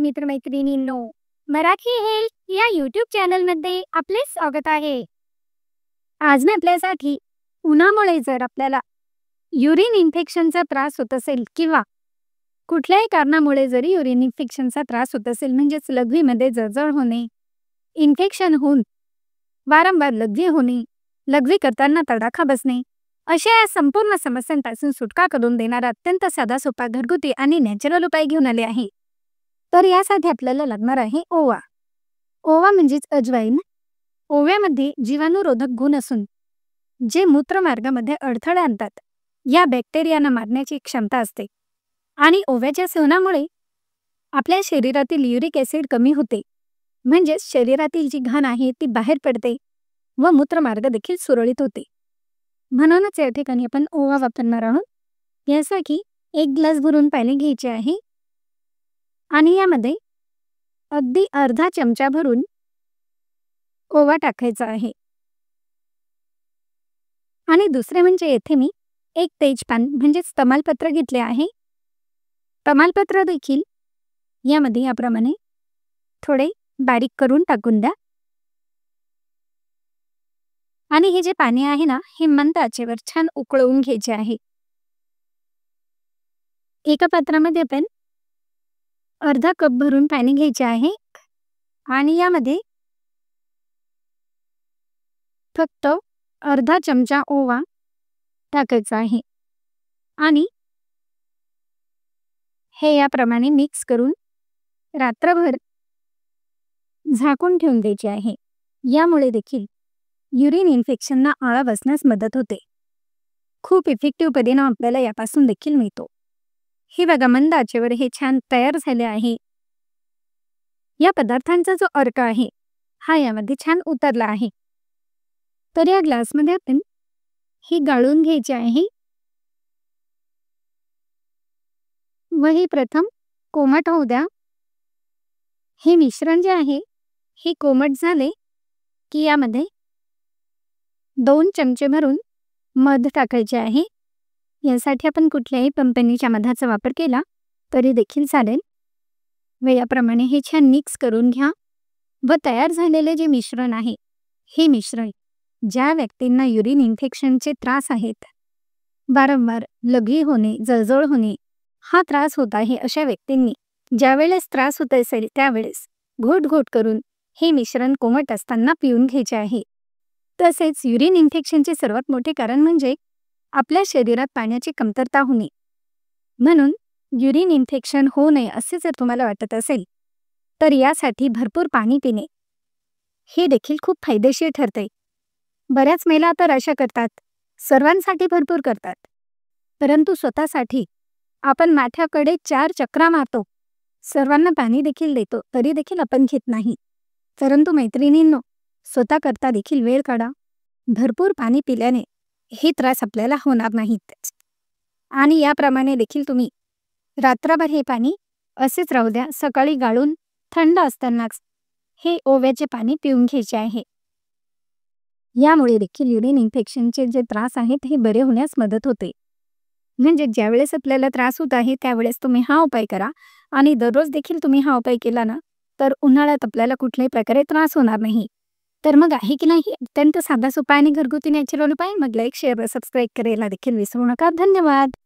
मित्रमैत्रिणींनो, Marathi health या YouTube चॅनलमध्ये आपले स्वागत आहे. आज मी आपल्यासाठी उन्हामुळे जर आपल्याला युरिन इन्फेक्शनचा त्रास होत असेल किंवा कुठल्याही कारणामुळे जरी युरिन इन्फेक्शनचा त्रास होत असेल, म्हणजेच लघवीमध्ये जळजळ होणे, इन्फेक्शन होऊन वारंवार लघवी होणे, लघवी करताना तडाखा बसणे, अशा या संपूर्ण समस्यांपासून सुटका करून देणारा अत्यंत साधा सोपा घरगुती आणि नॅचरल उपाय घेऊन आले आहे. तर यासाठी आपल्याला लागणार आहे ओवा. ओवा म्हणजेच अजवाईन. ओव्यामध्ये जीवाणुरोधक गुण असून जे मूत्रमार्गामध्ये अडथळे आणतात या बॅक्टेरियाना मारण्याची क्षमता असते आणि ओव्याच्या सेवनामुळे आपल्या शरीरातील युरिक ॲसिड कमी होते, म्हणजेच शरीरातील जी घाण आहे ती बाहेर पडते व मूत्रमार्ग देखील सुरळीत होते. म्हणूनच या ठिकाणी आपण ओवा वापरणार आहोत. यासाठी 1 ग्लास भरून पाणी घ्यायचे आहे आणि यामध्ये अगदी अर्धा चमचा भरून ओवा टाकायचा आहे. आणि दुसरे म्हणजे येथे मी 1 तेजपान म्हणजेच तमालपत्र घेतले आहे. तमालपत्र देखील यामध्ये याप्रमाणे थोडे बारीक करून टाकून द्या. आणि हे जे पाणी आहे ना, हे मंद आचेवर छान उकळवून घ्यायचे आहे. एका पात्रामध्ये आपण अर्धा कप भरून पाणी घ्यायचे आहे आणि यामध्ये फक्त अर्धा चमचा ओवा टाकायचा आहे आणि हे याप्रमाणे मिक्स करून रात्रभर झाकून ठेवून द्यायचे आहे. यामुळे देखील युरिन इन्फेक्शनना आळा बसण्यास मदत होते. खूप इफेक्टिव्ह परिणाम आपल्याला यापासून देखील मिळतो. हे बघा, मंद आचेवर हे छान तयार झाले आहे. या पदार्थांचा जो अर्क आहे हा यामध्ये छान उतरला आहे. तर या ग्लासमध्ये आपण ही गाळून घ्यायची आहे व हे प्रथम कोमट होऊ द्या. हे मिश्रण जे आहे हे कोमट झाले की यामध्ये 2 चमचे भरून मध टाकायचे आहे. यासाठी आपण कुठल्याही कंपनीच्या मधाचा वापर केला तरी देखील चालेल. व याप्रमाणे हे छान मिक्स करून घ्या व तयार झालेले जे मिश्रण आहे हे मिश्रण ज्या व्यक्तींना युरिन इन्फेक्शनचे त्रास आहेत, वारंवार लघवी होणे, जळजळ होणे हा त्रास होत आहे, अशा व्यक्तींनी ज्यावेळेस त्रास होत असेल त्यावेळेस घोट घोट करून हे मिश्रण कोमट असताना पिऊन घ्यायचे आहे. तसेच युरिन इन्फेक्शनचे सर्वात मोठे कारण म्हणजे आपल्या शरीरात पाण्याची कमतरता होणे. म्हणून युरिन इन्फेक्शन होऊ नये असे जर तुम्हाला वाटत असेल तर यासाठी भरपूर पाणी पिणे हे देखील खूप फायदेशीर ठरते. बऱ्याच महिला तर अशा करतात, सर्वांसाठी भरपूर करतात, परंतु स्वतःसाठी आपण माथ्याकडे 4 चक्रा मारतो, सर्वांना पाणी देखील देतो, तरी देखील आपण घेत नाही. परंतु मैत्रिणींनो, स्वतः करता देखील वेळ काढा. भरपूर पाणी पिल्याने हे त्रास आपल्याला होणार नाहीत. आणि याप्रमाणे देखील तुम्ही रात्रभर हे पाणी असेच राहू द्या. सकाळी गाळून थंड असतानाच हे ओव्याचे पाणी पिऊन घ्यायचे आहे. यामुळे देखील युरिन इन्फेक्शनचे जे त्रास आहेत हे बरे होण्यास मदत होते. म्हणजे ज्यावेळेस आपल्याला त्रास होत आहे त्यावेळेस तुम्ही हा उपाय करा आणि दररोज देखील तुम्ही हा उपाय केला ना, तर उन्हाळ्यात आपल्याला कुठल्याही प्रकारे त्रास होणार नाही. तर मग आहे की नाही अत्यंत साधा सोपा आणि घरगुती नॅचरल उपाय? मग लाईक, शेअर व सबस्क्राईब करायला देखील विसरू नका. धन्यवाद.